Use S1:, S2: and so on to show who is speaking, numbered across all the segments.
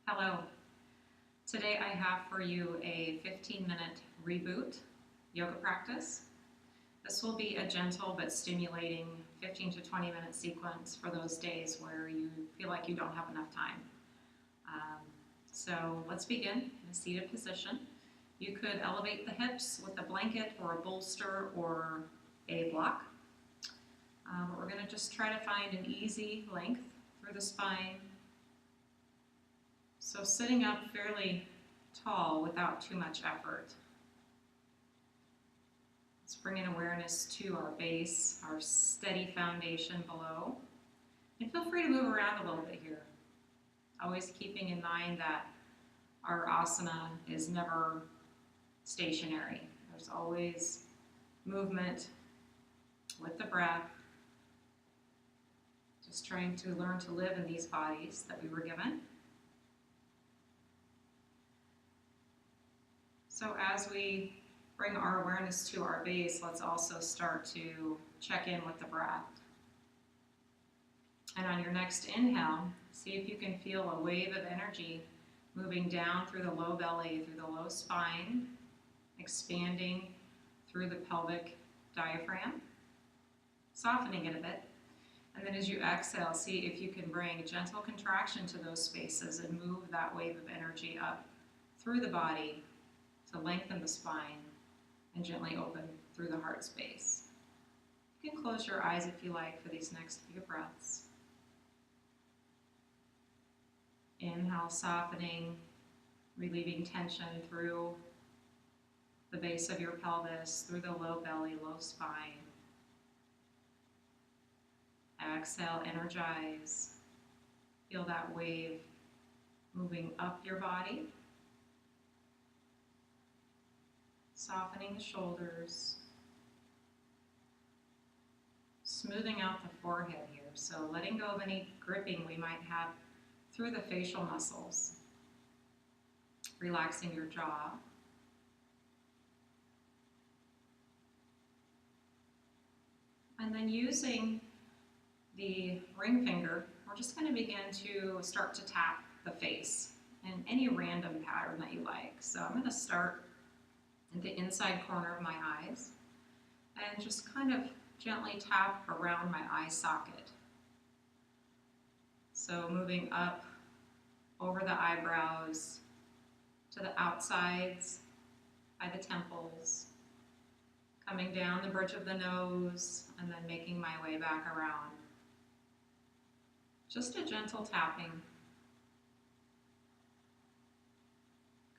S1: Hello. Today I have for you a 15-minute reboot yoga practice. This will be a gentle but stimulating 15 to 20-minute sequence for those days where you feel like you don't have enough time. So let's begin in a seated position. You could elevate the hips with a blanket or a bolster or a block. But we're going to just try to find an easy length through the spine. So sitting up fairly tall without too much effort. Let's bring in awareness to our base, our steady foundation below. And feel free to move around a little bit here. Always keeping in mind that our asana is never stationary. There's always movement with the breath. Just trying to learn to live in these bodies that we were given. So as we bring our awareness to our base, let's also start to check in with the breath. And on your next inhale, see if you can feel a wave of energy moving down through the low belly, through the low spine, expanding through the pelvic diaphragm, softening it a bit. And then as you exhale, see if you can bring a gentle contraction to those spaces and move that wave of energy up through the body to lengthen the spine and gently open through the heart space. You can close your eyes if you like for these next few breaths. Inhale, softening, relieving tension through the base of your pelvis, through the low belly, low spine. Exhale, energize. Feel that wave moving up your body. Softening the shoulders. Smoothing out the forehead here. So letting go of any gripping we might have through the facial muscles. Relaxing your jaw. And then using the ring finger, we're just going to begin to start to tap the face in any random pattern that you like. So I'm going to start at the inside corner of my eyes and just kind of gently tap around my eye socket. So moving up over the eyebrows to the outsides by the temples, coming down the bridge of the nose and then making my way back around. Just a gentle tapping.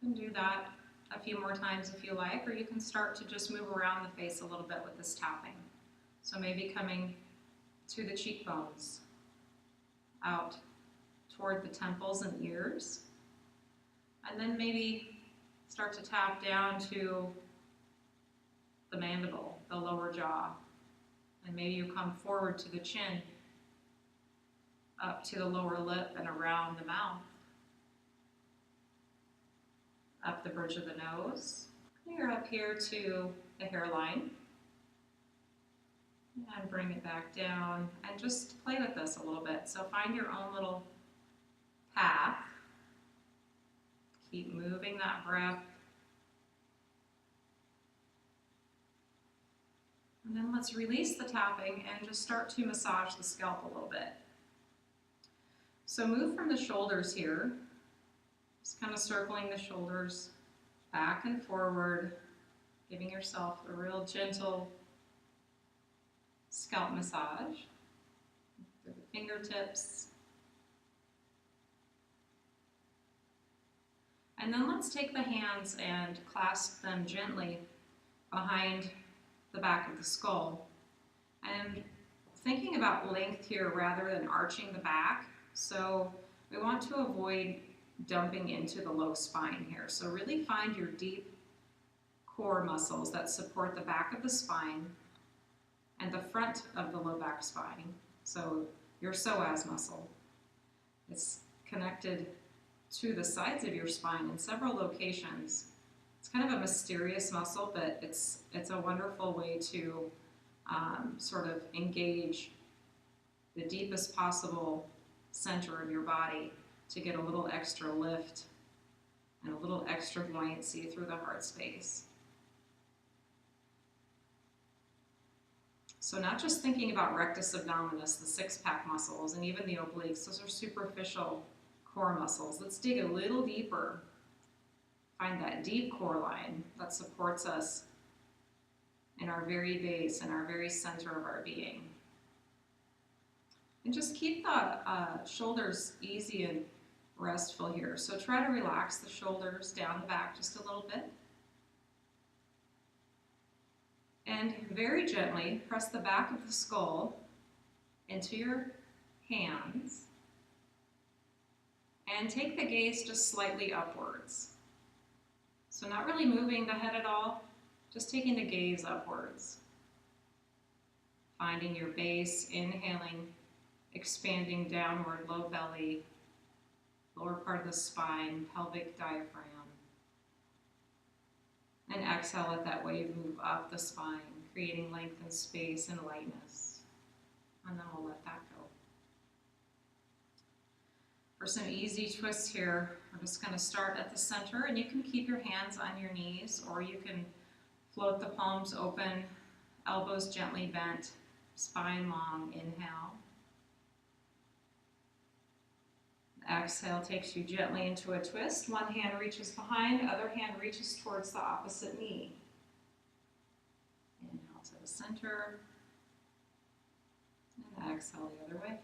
S1: You can do that a few more times if you like, or you can start to just move around the face a little bit with this tapping. So maybe coming to the cheekbones, out toward the temples and ears, and then maybe start to tap down to the mandible, the lower jaw, and maybe you come forward to the chin, up to the lower lip and around the mouth, up the bridge of the nose, clear up here to the hairline, and bring it back down, and just play with this a little bit. So find your own little path. Keep moving that breath. And then let's release the tapping and just start to massage the scalp a little bit. So move from the shoulders here, just kind of circling the shoulders back and forward, giving yourself a real gentle scalp massage through the fingertips. And then let's take the hands and clasp them gently behind the back of the skull. And thinking about length here rather than arching the back. So we want to avoid dumping into the low spine here. So really find your deep core muscles that support the back of the spine and the front of the low back spine. So your psoas muscle. It's connected to the sides of your spine in several locations. It's kind of a mysterious muscle, but it's a wonderful way to sort of engage the deepest possible center of your body to get a little extra lift and a little extra buoyancy through the heart space. So not just thinking about rectus abdominis, the six-pack muscles, and even the obliques, those are superficial core muscles. Let's dig a little deeper. Find that deep core line that supports us in our very base, in our very center of our being. And just keep the shoulders easy and restful here. So try to relax the shoulders down the back just a little bit. And very gently press the back of the skull into your hands and take the gaze just slightly upwards. So not really moving the head at all, just taking the gaze upwards. Finding your base, inhaling, expanding downward, low belly, lower part of the spine, pelvic diaphragm. And exhale, let that wave move up the spine, creating length and space and lightness. And then we'll let that go. For some easy twists here, we're just going to start at the center, and you can keep your hands on your knees, or you can float the palms open, elbows gently bent, spine long. Inhale. Exhale takes you gently into a twist. One hand reaches behind, other hand reaches towards the opposite knee. Inhale to the center, and exhale the other way.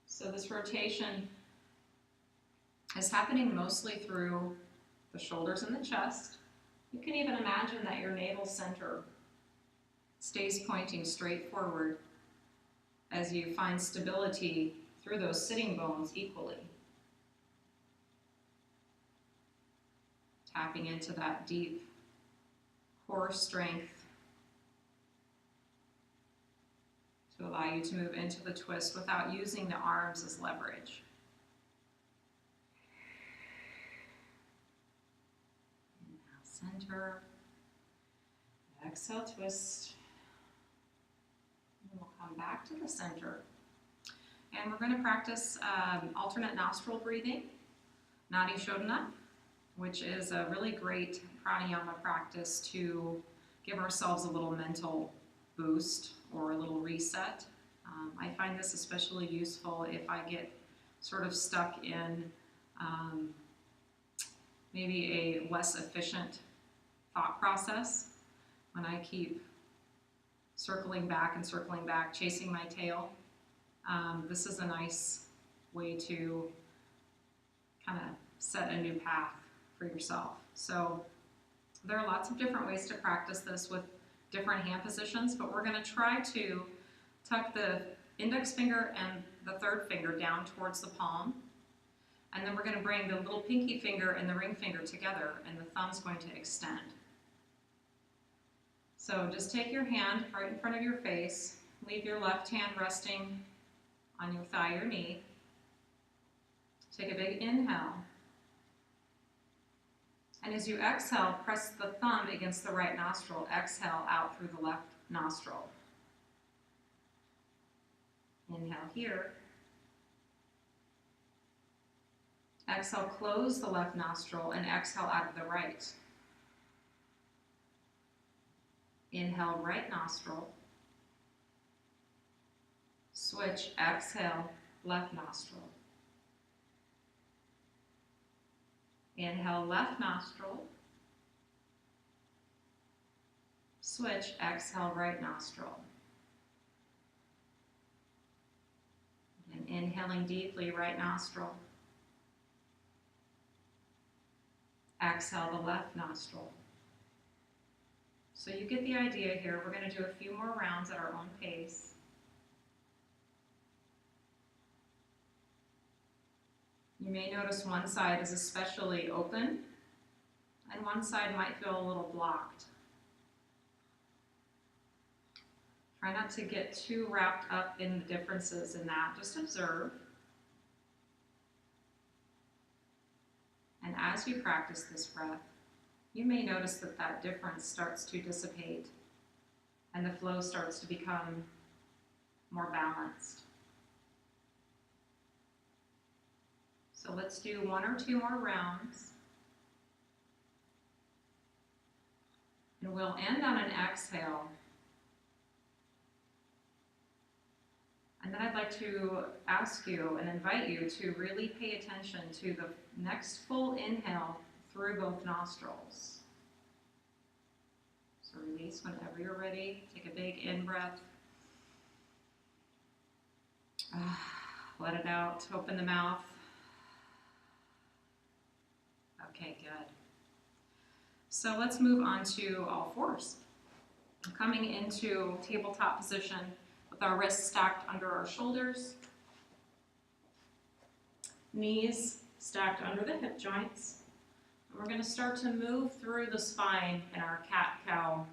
S1: So this rotation is happening mostly through the shoulders and the chest. You can even imagine that your navel center stays pointing straight forward as you find stability through those sitting bones equally. Tapping into that deep core strength to allow you to move into the twist without using the arms as leverage. Inhale, center. Exhale, twist. And we'll come back to the center. And we're going to practice alternate nostril breathing, Nadi Shodhana, which is a really great pranayama practice to give ourselves a little mental boost or a little reset. I find this especially useful if I get sort of stuck in maybe a less efficient thought process, when I keep circling back and circling back, chasing my tail. This is a nice way to kind of set a new path for yourself. So there are lots of different ways to practice this with different hand positions, but we're going to try to tuck the index finger and the third finger down towards the palm, and then we're going to bring the little pinky finger and the ring finger together, and the thumb's going to extend. So just take your hand right in front of your face, leave your left hand resting on your thigh or knee. Take a big inhale. And as you exhale, press the thumb against the right nostril. Exhale out through the left nostril. Inhale here. Exhale, close the left nostril and exhale out of the right. Inhale, right nostril. Switch, exhale, left nostril. Inhale, left nostril. Switch, exhale, right nostril. And inhaling deeply, right nostril. Exhale, the left nostril. So you get the idea here. We're going to do a few more rounds at our own pace. You may notice one side is especially open, and one side might feel a little blocked. Try not to get too wrapped up in the differences in that. Just observe. And as you practice this breath, you may notice that that difference starts to dissipate and the flow starts to become more balanced. So let's do 1 or 2 more rounds. And we'll end on an exhale. And then I'd like to ask you and invite you to really pay attention to the next full inhale through both nostrils. So release whenever you're ready. Take a big in-breath. Let it out. Open the mouth. Okay, good. So let's move on to all fours. Coming into tabletop position with our wrists stacked under our shoulders. Knees stacked under the hip joints. And we're going to start to move through the spine in our cat-cow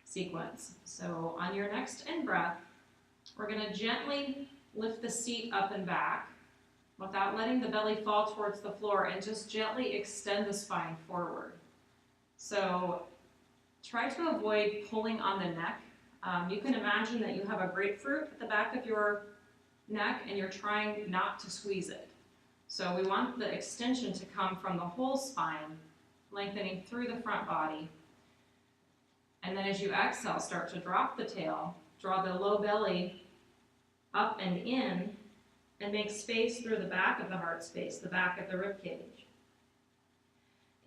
S1: sequence. So on your next in-breath, we're going to gently lift the seat up and back without letting the belly fall towards the floor, and just gently extend the spine forward. So try to avoid pulling on the neck. You can imagine that you have a grapefruit at the back of your neck and you're trying not to squeeze it. So we want the extension to come from the whole spine, lengthening through the front body. And then as you exhale, start to drop the tail, draw the low belly up and in, and make space through the back of the heart space, the back of the rib cage.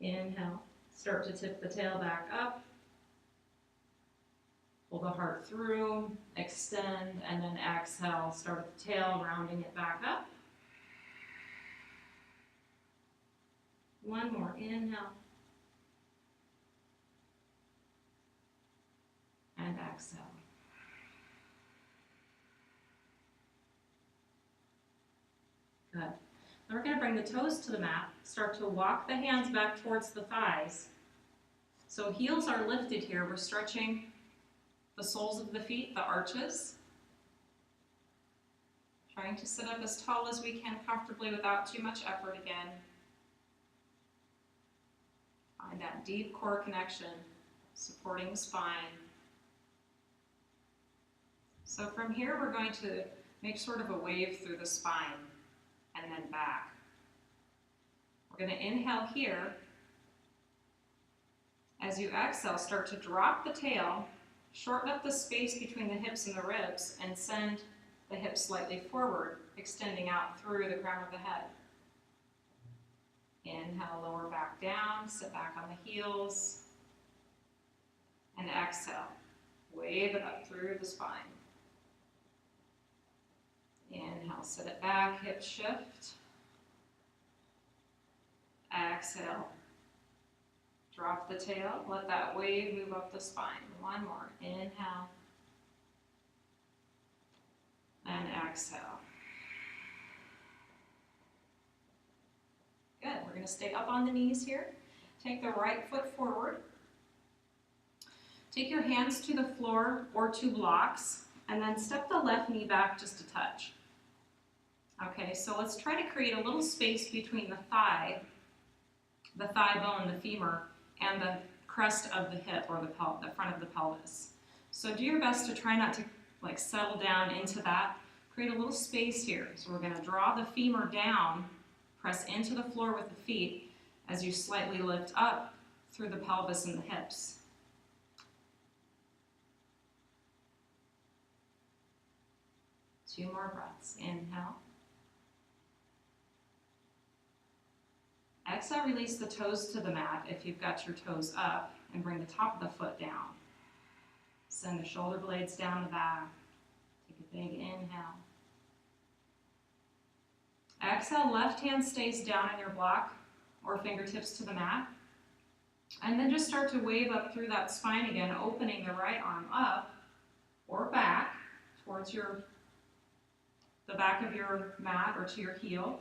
S1: Inhale, start to tip the tail back up, pull the heart through, extend, and then exhale, start at the tail, rounding it back up. One more, inhale. And exhale. Good. Then we're going to bring the toes to the mat. Start to walk the hands back towards the thighs. So heels are lifted here. We're stretching the soles of the feet, the arches. Trying to sit up as tall as we can comfortably without too much effort again. Find that deep core connection, supporting the spine. So from here, we're going to make sort of a wave through the spine and then back. We're going to inhale here. As you exhale, start to drop the tail, shorten up the space between the hips and the ribs, and send the hips slightly forward, extending out through the crown of the head. Inhale, lower back down, sit back on the heels, and exhale. Wave it up through the spine. Inhale, sit it back, hip shift. Exhale. Drop the tail, let that wave move up the spine. One more, inhale. And exhale. Good, we're going to stay up on the knees here. Take the right foot forward. Take your hands to the floor or to blocks, and then step the left knee back just a touch. Okay, so let's try to create a little space between the thigh bone, the femur, and the crest of the hip, or the front of the pelvis. So do your best to try not to settle down into that. Create a little space here. So we're going to draw the femur down, press into the floor with the feet as you slightly lift up through the pelvis and the hips. Two more breaths. Inhale. Exhale, release the toes to the mat if you've got your toes up, and bring the top of the foot down. Send the shoulder blades down the back. Take a big inhale. Exhale, left hand stays down in your block or fingertips to the mat. And then just start to wave up through that spine again, opening the right arm up or back towards the back of your mat or to your heel.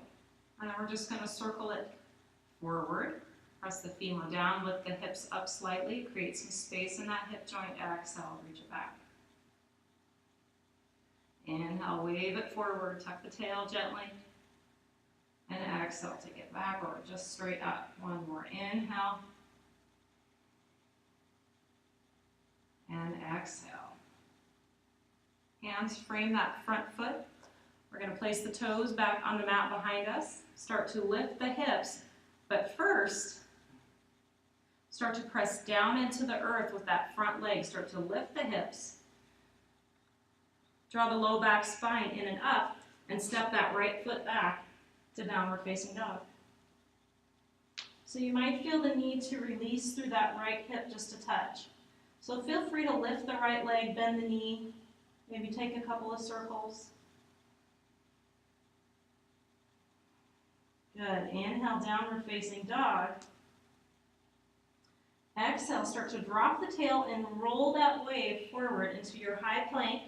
S1: And then we're just going to circle it forward. Press the femur down, lift the hips up slightly, create some space in that hip joint. Exhale, reach it back. Inhale, wave it forward, tuck the tail gently. And exhale, take it back or just straight up. One more, inhale. And exhale. Hands frame that front foot We're going to place the toes back on the mat behind us. Start to lift the hips, but first, start to press down into the earth with that front leg. Start to lift the hips. Draw the low back spine in and up, and step that right foot back to downward facing dog. So you might feel the need to release through that right hip just a touch. So feel free to lift the right leg, bend the knee, maybe take a couple of circles. Good. Inhale, downward facing dog. Exhale, start to drop the tail and roll that wave forward into your high plank,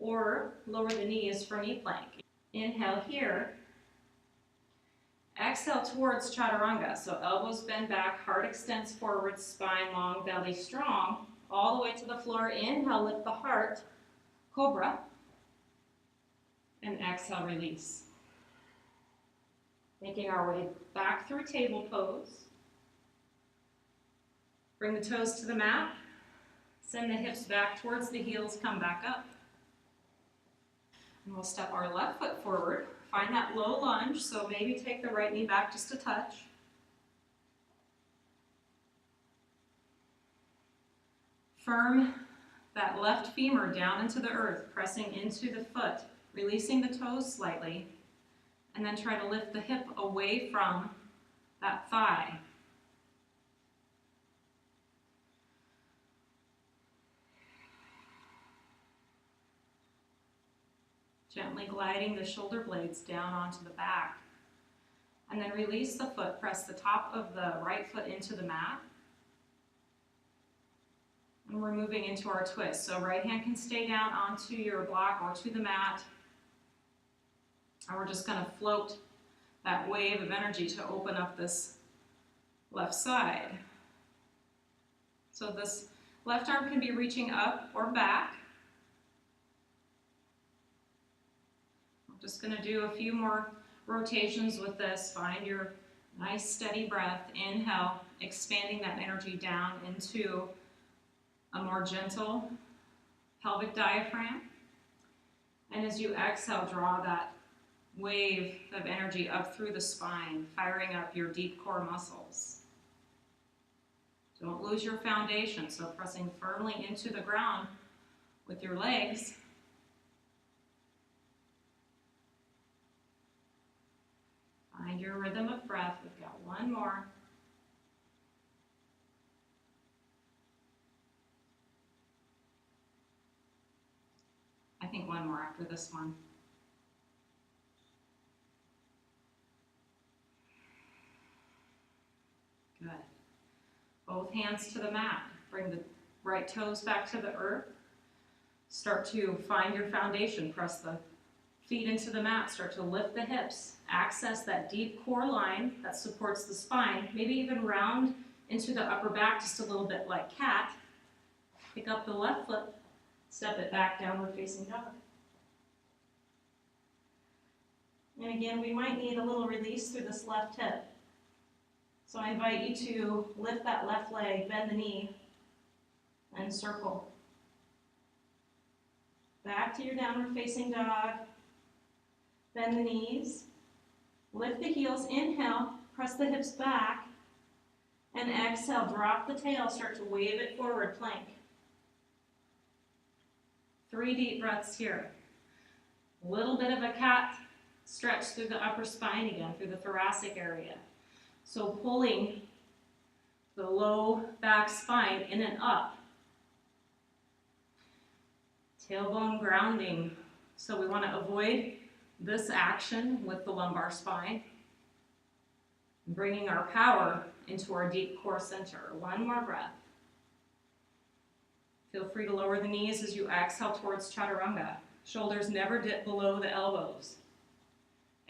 S1: or lower the knees for knee plank. Inhale here. Exhale towards chaturanga. So elbows bend back, heart extends forward, spine long, belly strong, all the way to the floor. Inhale, lift the heart, cobra. And exhale, release. Making our way back through table pose. Bring the toes to the mat. Send the hips back towards the heels, come back up. And we'll step our left foot forward. Find that low lunge, so maybe take the right knee back just a touch. Firm that left femur down into the earth, pressing into the foot, releasing the toes slightly, and then try to lift the hip away from that thigh. Gently gliding the shoulder blades down onto the back. And then release the foot, press the top of the right foot into the mat. And we're moving into our twist. So right hand can stay down onto your block or to the mat. And we're just going to float that wave of energy to open up this left side. So this left arm can be reaching up or back. Just going to do a few more rotations with this. Find your nice steady breath. Inhale, expanding that energy down into a more gentle pelvic diaphragm. And as you exhale, draw that wave of energy up through the spine, firing up your deep core muscles. Don't lose your foundation, so pressing firmly into the ground with your legs. Find your rhythm of breath. We've got one more. I think one more after this one. Good. Both hands to the mat. Bring the right toes back to the earth. Start to find your foundation. Press the feet into the mat, start to lift the hips, access that deep core line that supports the spine, maybe even round into the upper back just a little bit like cat. Pick up the left foot, step it back, downward facing dog. And again, we might need a little release through this left hip. So I invite you to lift that left leg, bend the knee, and circle. Back to your downward facing dog. Bend the knees, lift the heels, inhale, press the hips back, and exhale, drop the tail, start to wave it forward, plank. 3 deep breaths here. A little bit of a cat stretch through the upper spine again, through the thoracic area. So pulling the low back spine in and up. Tailbone grounding. So we want to avoid this action with the lumbar spine, bringing our power into our deep core center. One more breath. Feel free to lower the knees as you exhale towards chaturanga. Shoulders never dip below the elbows.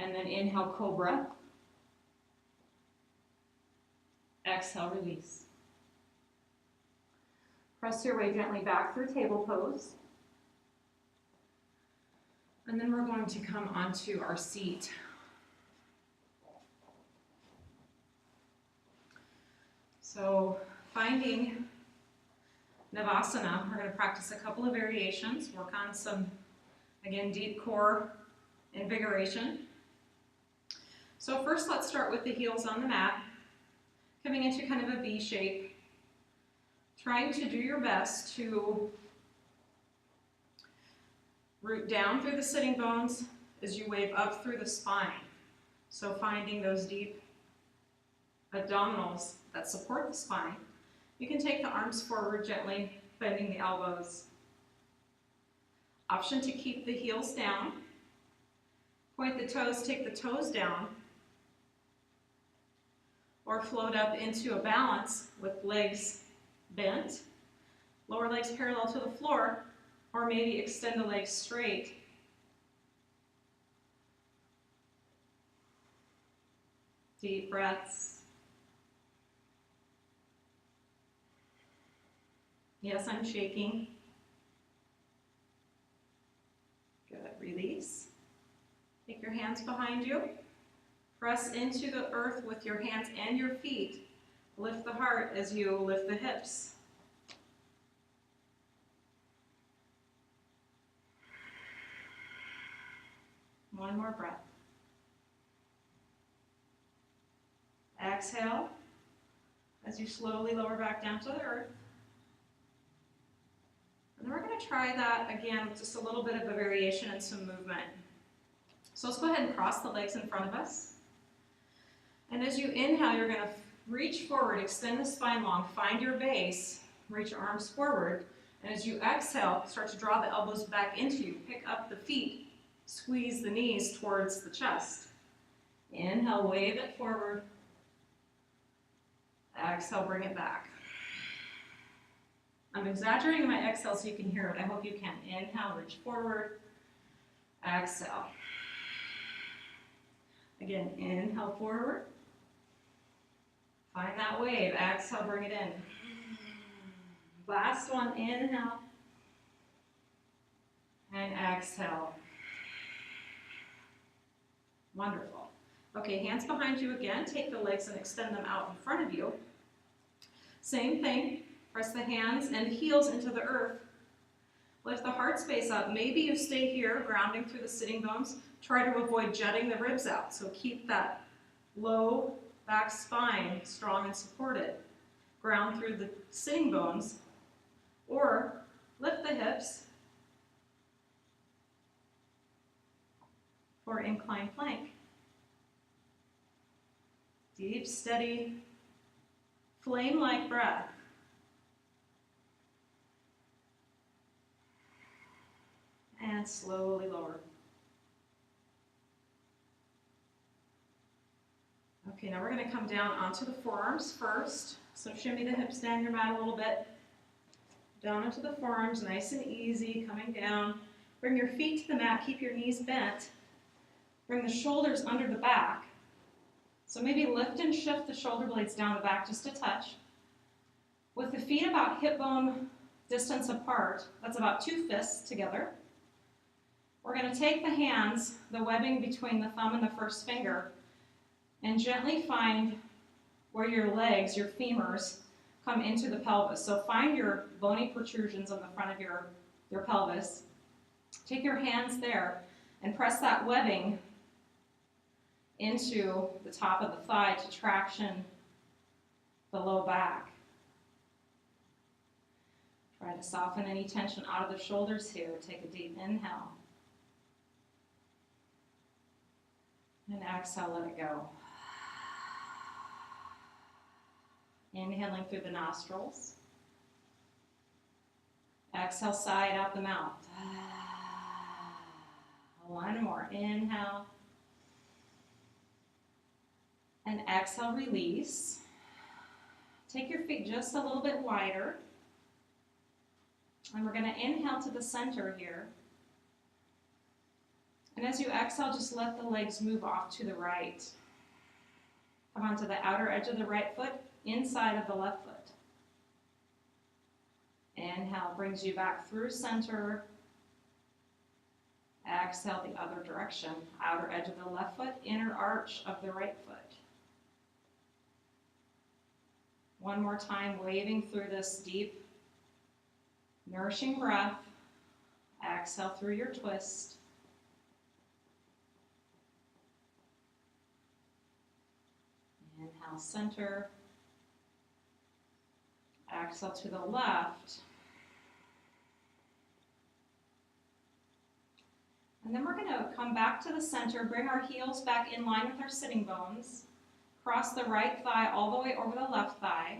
S1: And then inhale, cobra. Exhale, release. Press your way gently back through table pose. And then we're going to come onto our seat. So finding Navasana, we're going to practice a couple of variations, work on some, again, deep core invigoration. So first let's start with the heels on the mat, coming into kind of a V shape, trying to do your best to root down through the sitting bones as you wave up through the spine. So finding those deep abdominals that support the spine. You can take the arms forward gently, bending the elbows. Option to keep the heels down. Point the toes, take the toes down. Or float up into a balance with legs bent. Lower legs parallel to the floor, or maybe extend the legs straight. Deep breaths. Yes, I'm shaking. Good, release. Take your hands behind you. Press into the earth with your hands and your feet. Lift the heart as you lift the hips. One more breath. Exhale as you slowly lower back down to the earth. And we're going to try that again with just a little bit of a variation and some movement. So let's go ahead and cross the legs in front of us. And as you inhale, you're going to reach forward, extend the spine long, find your base, reach your arms forward. And as you exhale, start to draw the elbows back into you. Pick up the feet, squeeze the knees towards the chest. Inhale, wave it forward. Exhale, bring it back. I'm exaggerating my exhale so you can hear it. I hope you can. Inhale, reach forward. Exhale. Again, inhale forward. Find that wave. Exhale, bring it in. Last one, inhale. And exhale. Wonderful. Okay, hands behind you again. Take the legs and extend them out in front of you. Same thing. Press the hands and heels into the earth. Lift the heart space up. Maybe you stay here, grounding through the sitting bones. Try to avoid jutting the ribs out. So keep that low back spine strong and supported. Ground through the sitting bones. Or lift the hips for inclined plank. Deep, steady, flame-like breath. And slowly lower. Okay, now we're going to come down onto the forearms first. So shimmy the hips down your mat a little bit. Down onto the forearms, nice and easy, coming down. Bring your feet to the mat, keep your knees bent. Bring the shoulders under the back. So maybe lift and shift the shoulder blades down the back just a touch. With the feet about hip bone distance apart, that's about 2 fists together. We're going to take the hands, the webbing between the thumb and the first finger, and gently find where your legs, your femurs, come into the pelvis. So find your bony protrusions on the front of your pelvis. Take your hands there and press that webbing into the top of the thigh to traction the low back. Try to soften any tension out of the shoulders here. Take a deep inhale. And exhale, let it go. Inhaling through the nostrils. Exhale, sigh it out the mouth. One more. Inhale. And exhale, release. Take your feet just a little bit wider. And we're going to inhale to the center here. And as you exhale, just let the legs move off to the right. Come onto the outer edge of the right foot, inside of the left foot. Inhale brings you back through center. Exhale the other direction. Outer edge of the left foot, inner arch of the right foot. One more time, waving through this deep, nourishing breath. Exhale through your twist. Inhale, center. Exhale to the left. And then we're going to come back to the center, bring our heels back in line with our sitting bones. Cross the right thigh all the way over the left thigh.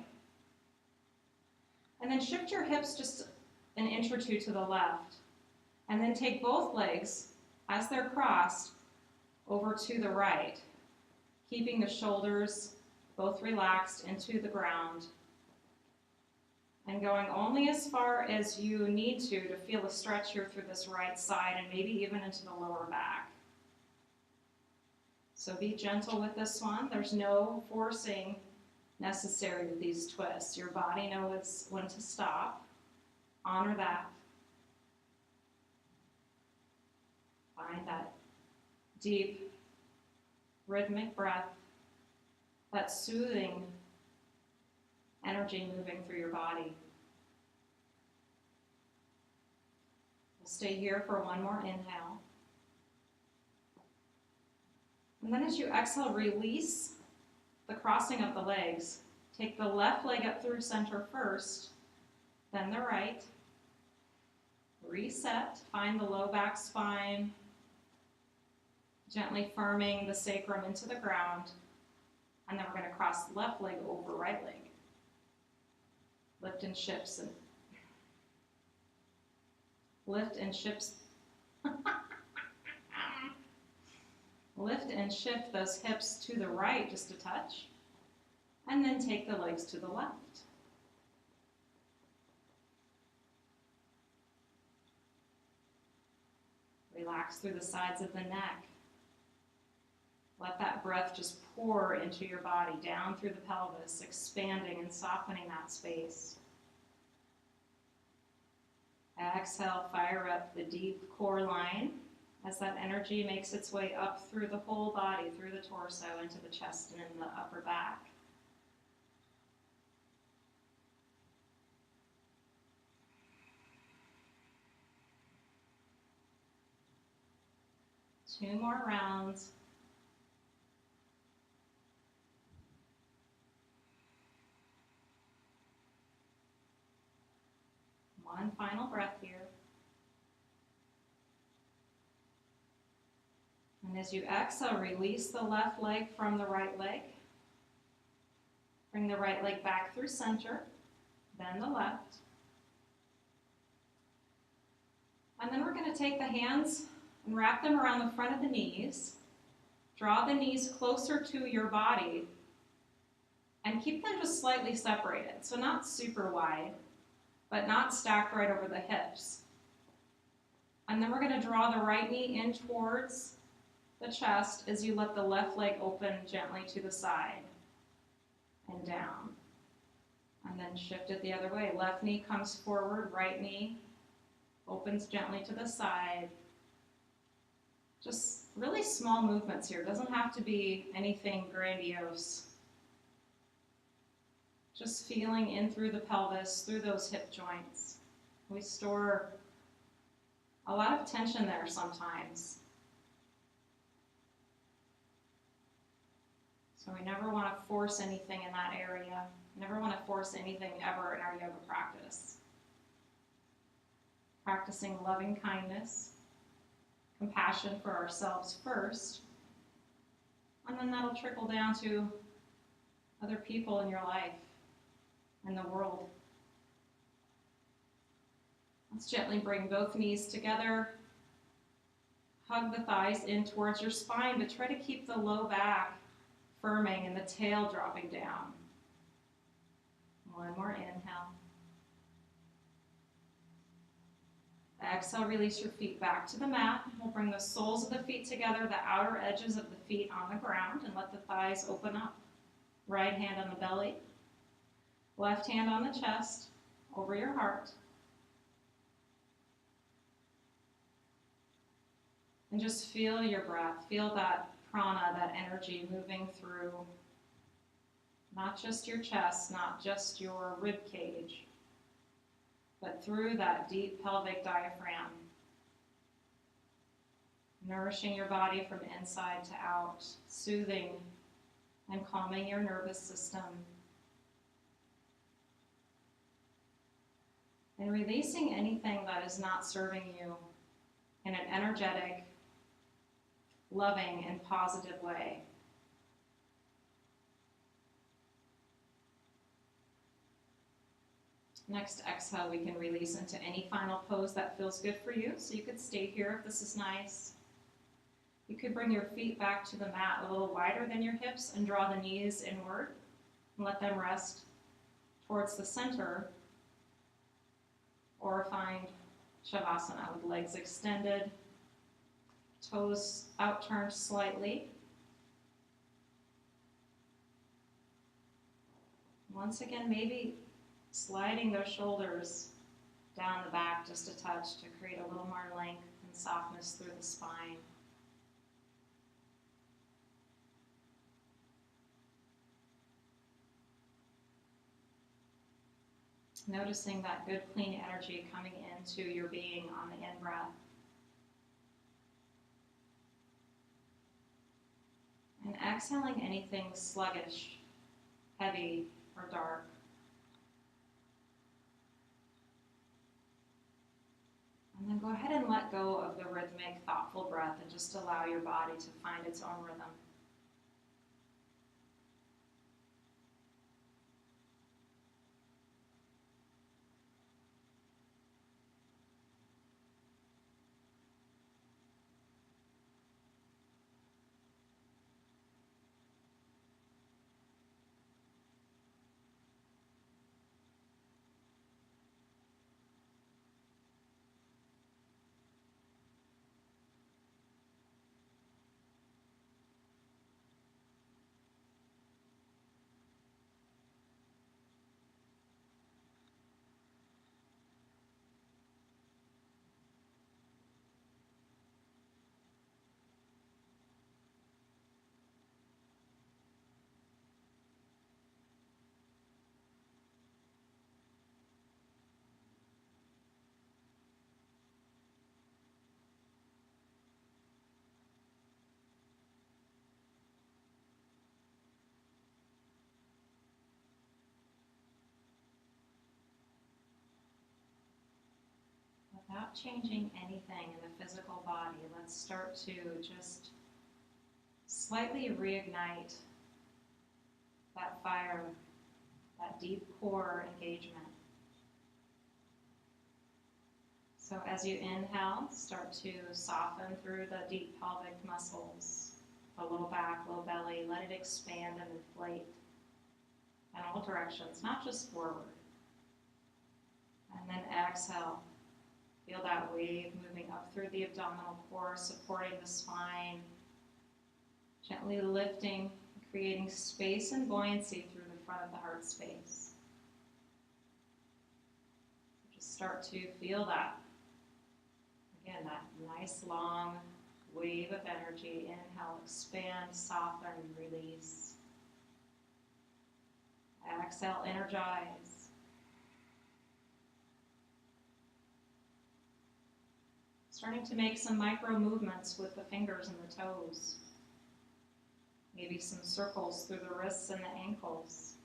S1: And then shift your hips just an inch or two to the left. And then take both legs, as they're crossed, over to the right, keeping the shoulders both relaxed into the ground. And going only as far as you need to feel a stretch here through this right side and maybe even into the lower back. So be gentle with this one. There's no forcing necessary with these twists. Your body knows when to stop. Honor that. Find that deep, rhythmic breath, that soothing energy moving through your body. We'll stay here for one more inhale. And then as you exhale, release the crossing of the legs. Take the left leg up through center first, then the right. Reset, find the low back spine, gently firming the sacrum into the ground. And then we're going to cross the left leg over right leg. Lift and shifts and lift and shifts. Lift and shift those hips to the right just a touch, and then take the legs to the left. Relax through the sides of the neck. Let that breath just pour into your body, down through the pelvis, expanding and softening that space. Exhale, fire up the deep core line as that energy makes its way up through the whole body, through the torso, into the chest and in the upper back. Two more rounds. One final breath here. And as you exhale, release the left leg from the right leg. Bring the right leg back through center, then the left. And then we're going to take the hands and wrap them around the front of the knees. Draw the knees closer to your body and keep them just slightly separated. So not super wide, but not stacked right over the hips. And then we're going to draw the right knee in towards the chest as you let the left leg open gently to the side and down. And then shift it the other way. Left knee comes forward, right knee opens gently to the side. Just really small movements here. It doesn't have to be anything grandiose. Just feeling in through the pelvis, through those hip joints. We store a lot of tension there sometimes. So we never want to force anything in that area. Never want to force anything ever in our yoga practice. Practicing loving kindness, compassion for ourselves first, and then that'll trickle down to other people in your life and the world. Let's gently bring both knees together. Hug the thighs in towards your spine, but try to keep the low back firming and the tail dropping down. One more inhale. Exhale, release your feet back to the mat. We'll bring the soles of the feet together, the outer edges of the feet on the ground, and let the thighs open up. Right hand on the belly, left hand on the chest, over your heart. And just feel your breath. Feel that prana, that energy moving through not just your chest, not just your rib cage, but through that deep pelvic diaphragm, nourishing your body from inside to out, soothing and calming your nervous system. And releasing anything that is not serving you in an energetic, loving, and positive way. Next exhale, we can release into any final pose that feels good for you. So you could stay here if this is nice. You could bring your feet back to the mat a little wider than your hips and draw the knees inward and let them rest towards the center, or find Shavasana with legs extended, toes outturned slightly. Once again, maybe sliding those shoulders down the back just a touch to create a little more length and softness through the spine. Noticing that good, clean energy coming into your being on the in-breath. And exhaling anything sluggish, heavy, or dark. And then go ahead and let go of the rhythmic, thoughtful breath and just allow your body to find its own rhythm. Without changing anything in the physical body, let's start to just slightly reignite that fire, that deep core engagement. So as you inhale, start to soften through the deep pelvic muscles, the low back, low belly. Let it expand and inflate in all directions, not just forward. And then exhale. Feel that wave moving up through the abdominal core, supporting the spine, gently lifting, creating space and buoyancy through the front of the heart space. Just start to feel that. Again, that nice long wave of energy. Inhale, expand, soften, release. Exhale, energize. Starting to make some micro movements with the fingers and the toes. Maybe some circles through the wrists and the ankles.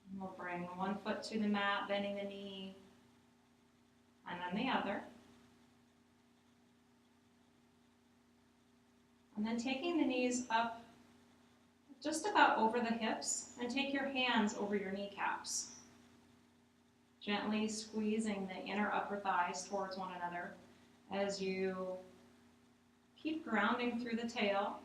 S1: And we'll bring one foot to the mat, bending the knee, and then the other. And then taking the knees up just about over the hips, and take your hands over your kneecaps. Gently squeezing the inner upper thighs towards one another as you keep grounding through the tail,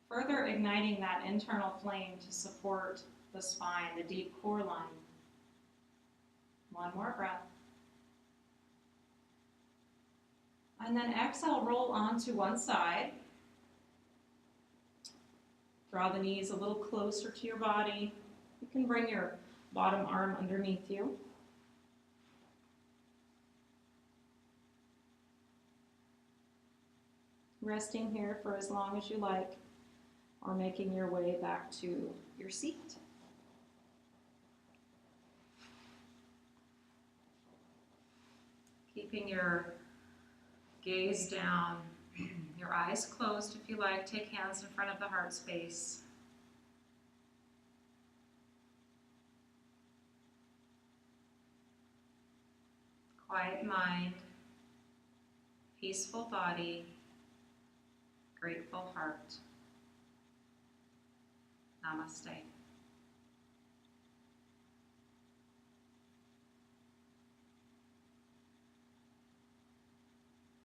S1: further igniting that internal flame to support the spine, the deep core line. One more breath. And then exhale, roll onto one side. Draw the knees a little closer to your body. You can bring your bottom arm underneath you. Resting here for as long as you like, or making your way back to your seat. Keeping your gaze down Your eyes closed if you like. Take hands in front of the heart space. Quiet mind, peaceful body, grateful heart. Namaste.